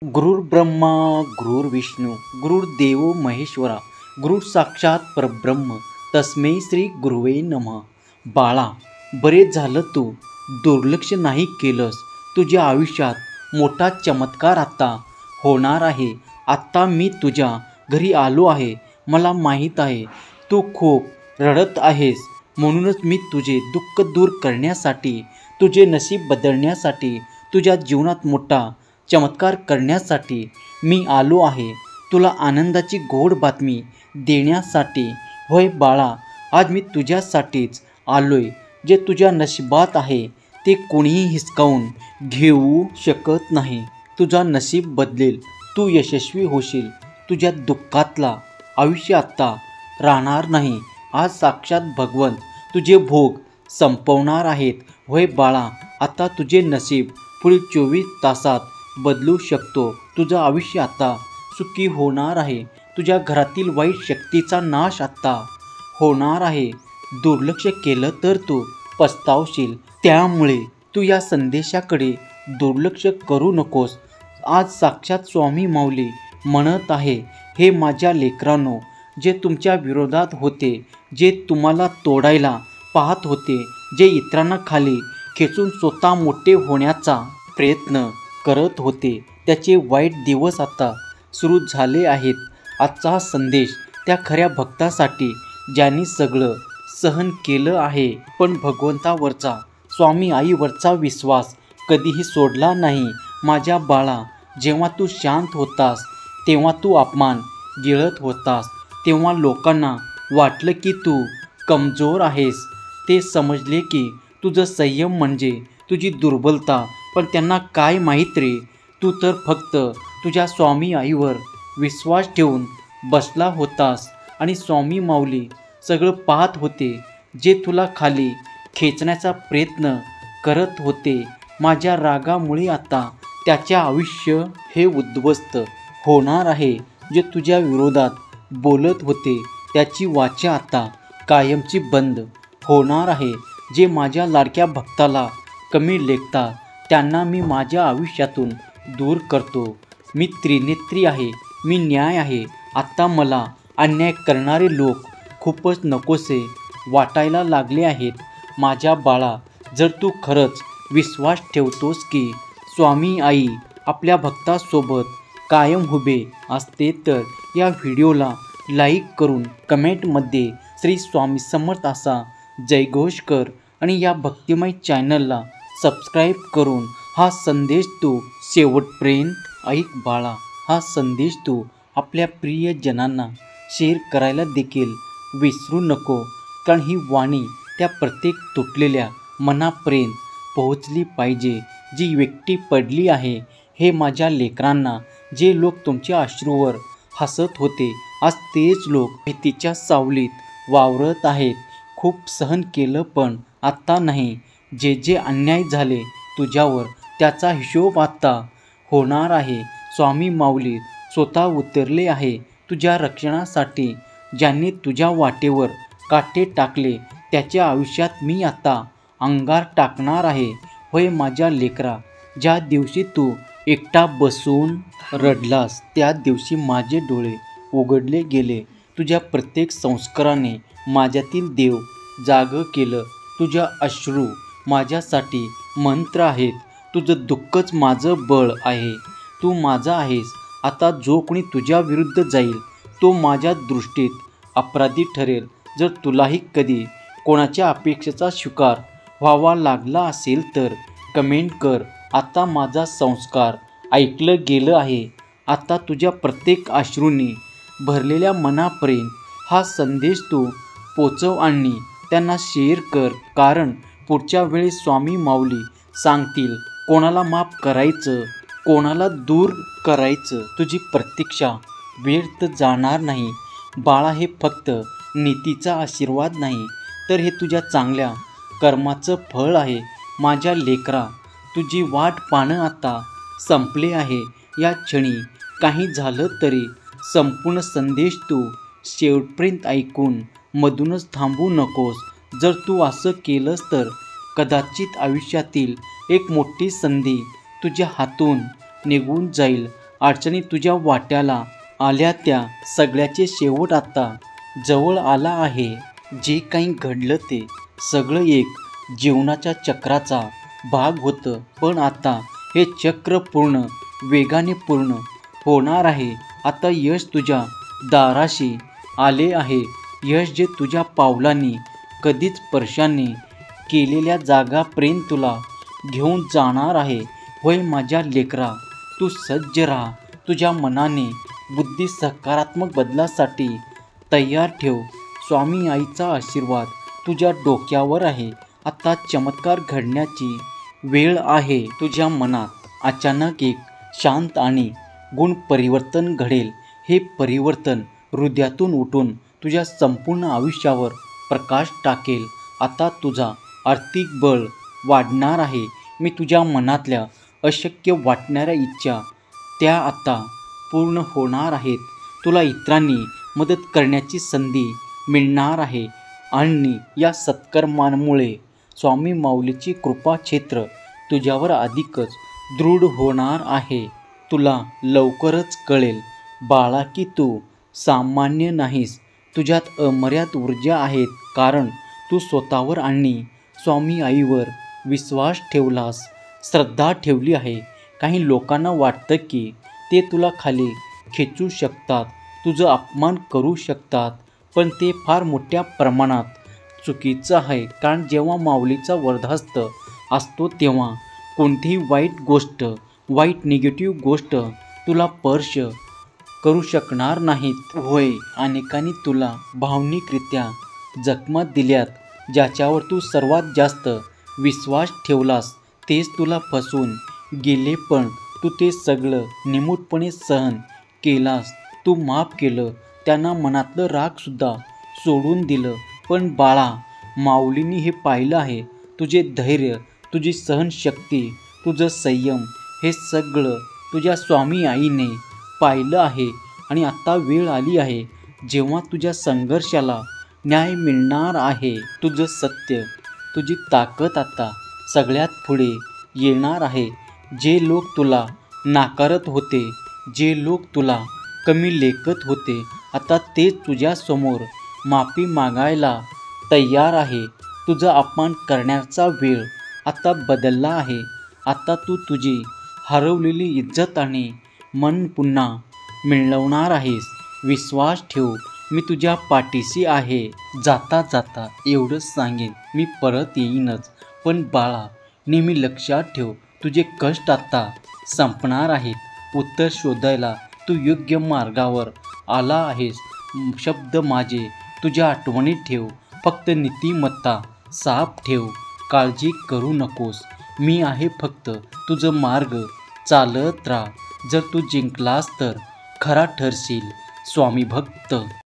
गुरुर्ब्रह्मा गुरुर्विष्णू गुरुर्देव महेश्वरा गुरु साक्षात परब्रह्म तस्मै श्री गुरुवे नमः. बाळा, बरेच झालं तू दुर्लक्ष नाही केलंस. तुझ्या आयुष्यात मोठा चमत्कार आता होणार आहे. आत्ता मी तुझ्या घरी आलो आहे. मला माहीत आहे तू खूप रडत आहेस, म्हणूनच मी तुझे दुःख दूर करण्यासाठी, तुझे नशीब बदलण्यासाठी, तुझ्या जीवनात मोठा चमत्कार करण्यासाठी मी आलो आहे. तुला आनंदाची गोड बातमी देण्यासाठी. होय बाळा, आज मी तुझ्यासाठीच आलोय. जे तुझ्या नशिबात आहे ते कोणीही हिसकावून घेऊ शकत नाही. तुझा नशीब बदलेल, तू यशस्वी होशील. तुझ्या दुःखातला आयुष्य आता राहणार नाही. आज साक्षात भगवंत तुझे भोग संपवणार आहेत. होय बाळा, आता तुझे नशीब पुढील 24 तासात बदलू शकतो. तुझं आयुष्य आता सुखी होणार आहे. तुझ्या घरातील वाईट शक्तीचा नाश आता होणार आहे. दुर्लक्ष केलं तर तू पस्तावशील. त्यामुळे तू या संदेशाकडे दुर्लक्ष करू नकोस. आज साक्षात स्वामी माऊली म्हणत आहे, हे माझ्या लेकरांनो, जे तुमच्या विरोधात होते, जे तुम्हाला तोडायला पाहत होते, जे इतरांना खाली खेचून स्वतः मोठे होण्याचा प्रयत्न करत होते, त्याचे वाईट दिवस आता सुरू झाले आहेत. आजचा हा संदेश त्या खऱ्या भक्तासाठी ज्यांनी सगळं सहन केलं आहे, पण भगवंतावरचा, स्वामी आईवरचा विश्वास कधीही सोडला नाही. माझ्या बाळा, जेव्हा तू शांत होतास, तेव्हा तू अपमान गिळत होतास, तेव्हा लोकांना वाटलं की तू कमजोर आहेस. ते समजले की तुझं संयम म्हणजे तुझी दुर्बलता. पण त्यांना काय माहीत रे, तू तर फक्त तुझ्या स्वामी आईवर विश्वास ठेवून बसला होतास आणि स्वामी माऊली सगळं पाहत होते, जे तुला खाली खेचण्याचा प्रयत्न करत होते. माझ्या रागामुळे आता त्याचे आयुष्य हे उद्ध्वस्त होणार आहे. जे तुझ्या विरोधात बोलत होते त्याची वाचा आता कायमची बंद होणार आहे. जे माझ्या लाडक्या भक्ताला कमी लेखतात त्यांना मी माझ्या आयुष्यातून दूर करतो. मी त्रिनेत्री आहे, मी न्याय आहे. आत्ता मला अन्याय करणारे लोक खूपच नकोसे वाटायला लागले आहेत. माझ्या बाळा, जर तू खरंच विश्वास ठेवतोस की स्वामी आई आपल्या भक्तासोबत कायम उभे असते, तर या व्हिडिओला लाईक करून कमेंटमध्ये श्री स्वामी समर्थ असा जयघोष कर आणि या भक्तिमय चॅनलला सबस्क्राईब करून हा संदेश तू शेवटपर्यंत ऐक बाळा. हा संदेश तू आपल्या प्रियजनांना शेअर करायला देखील विसरू नको, कारण ही वाणी त्या प्रत्येक तुटलेल्या मनापर्यंत पोहोचली पाहिजे. जी व्यक्ती पडली आहे, हे माझ्या लेकरांना, जे लोक तुमच्या अश्रूवर हसत होते, आज तेच लोक भीतीच्या सावलीत वावरत आहेत. खूप सहन केलं, पण आत्ता नाही. जे जे अन्याय झाले तुझ्यावर, त्याचा हिशोब आत्ता होणार आहे. स्वामी माऊली स्वतः उतरले आहे तुझ्या रक्षणासाठी. ज्यांनी तुझ्या वाटेवर काटे टाकले त्याच्या आयुष्यात मी आता अंगार टाकणार आहे. होय माझ्या लेकरा, ज्या दिवशी तू एकटा बसून रडलास, त्या दिवशी माझे डोळे उघडले गेले. तुझ्या प्रत्येक संस्काराने माझ्यातील देव जागं केलं. तुझ्या अश्रू माझ्यासाठी मंत्र आहेत. तुझं दुःखच माझं बळ आहे. तू माझा आहेस. आता जो कोणी तुझ्या विरुद्ध जाईल तो माझ्या दृष्टीत अपराधी ठरेल. जर तुलाही कधी कोणाच्या अपेक्षेचा शिकार व्हावा लागला असेल तर कमेंट कर. आता माझा संस्कार ऐकलं गेलं आहे. आता तुझ्या प्रत्येक अश्रूंनी भरलेल्या मनापर्यंत हा संदेश तू पोचव आणि त्यांना शेअर कर, कारण पुढच्या वेळी स्वामी माऊली सांगतील कोणाला माफ करायचं, कोणाला दूर करायचं. तुझी प्रतीक्षा व्यर्थ जाणार नाही बाळा. हे फक्त नीतीचा आशीर्वाद नाही, तर हे तुझ्या चांगल्या कर्माचं फळ आहे. माझ्या लेकरा, तुझी वाट पाहणं आता संपले आहे. या क्षणी काही झालं तरी संपूर्ण संदेश तू शेवटपर्यंत ऐकून मधूनच थांबू नकोस. जर तू असं केलंस तर कदाचित आयुष्यातील एक मोठी संधी तुझ्या हातून निघून जाईल अडचणी तुझ्या वाट्याला आल्या त्या सगळ्याचे शेवट आता जवळ आला आहे. जे काही घडलं ते सगळं एक जीवनाच्या चक्राचा भाग होतं, पण आता हे चक्र पूर्ण वेगाने पूर्ण होणार आहे. आता यश तुझ्या दाराशी आले आहे. यश जे तुझ्या पावलांनी कधीच स्पर्शाने केलेल्या जागा प्रेम तुला घेऊन जाणार आहे. होय माझ्या लेकरा, तू सज्ज राहा. तुझ्या मनाने बुद्धी सकारात्मक बदलासाठी तयार ठेव. स्वामी आईचा आशीर्वाद तुझ्या डोक्यावर आहे. आता चमत्कार घडण्याची वेळ आहे. तुझ्या मनात अचानक एक शांत आणि गुण परिवर्तन घडेल. हे परिवर्तन हृदयातून उठून तुझ्या संपूर्ण आयुष्यावर प्रकाश टाकेल. आता तुझा आर्थिक बळ वाढणार आहे. मी तुझ्या मनातल्या अशक्य वाटणाऱ्या इच्छा त्या आता पूर्ण होणार आहेत. तुला इतरांनी मदत करण्याची संधी मिळणार आहे आणि या सत्कर्मांमुळे स्वामी माऊलीची कृपा क्षेत्र तुझ्यावर अधिकच दृढ होणार आहे. तुला लवकरच कळेल बाळा की तू सामान्य नाहीस. तुझ्यात अमर्याद ऊर्जा आहेत, कारण तू स्वतःवर आणि स्वामी आईवर विश्वास ठेवलास, श्रद्धा ठेवली आहे. काही लोकांना वाटतं की ते तुला खाली खेचू शकतात, तुझं अपमान करू शकतात, पण ते फार मोठ्या प्रमाणात चुकीचं आहे. कारण जेव्हा माऊलीचा वरदहस्त असतो तेव्हा कोणतीही वाईट गोष्ट, वाईट निगेटिव्ह गोष्ट तुला स्पर्श करू शकणार नाहीत. होय, अनेकांनी तुला भावनिकरित्या जखमा दिल्यात. ज्याच्यावर तू सर्वात जास्त विश्वास ठेवलास तेच तुला फसवून गेले, पण तू ते सगळं निमूटपणे सहन केलास. तू माफ केलं, त्यांना मनातलं रागसुद्धा सोडून दिलं. पण बाळा, माऊलींनी हे पाहिलं आहे. तुझे धैर्य, तुझी सहनशक्ती, तुझं संयम हे सगळं तुझ्या स्वामी आईने पाहिलं आहे. आणि आता वेळ आली आहे जेव्हा तुझ्या संघर्षाला न्याय मिळणार आहे. तुझं सत्य, तुझी ताकद आता सगळ्यात पुढे येणार आहे. जे लोक तुला नाकारत होते, जे लोक तुला कमी लेखत होते, आता तेच तुझ्यासमोर माफी मागायला तयार आहे. तुझा अपमान करण्याचा वेळ आता बदलला आहे. आता तू तुझी हरवलेली इज्जत आणि मन पुन्हा मिळवणार आहेस. विश्वास ठेव, मी तुझ्या पाठीशी आहे. जाता जाता एवढंच सांगेन, मी परत येईनच. पण बाळा, नेहमी लक्षात ठेव, तुझे कष्ट आता संपणार आहेत. उत्तर शोधायला तू योग्य मार्गावर आला आहेस. शब्द माझे तुझ्या आठवणीत ठेव. फक्त नीतिमत्ता साफ ठेव. काळजी करू नकोस, मी आहे. फक्त तुझं मार्ग चालत राहा. जर तू जिंकलास तर खरा ठरशील स्वामी भक्त.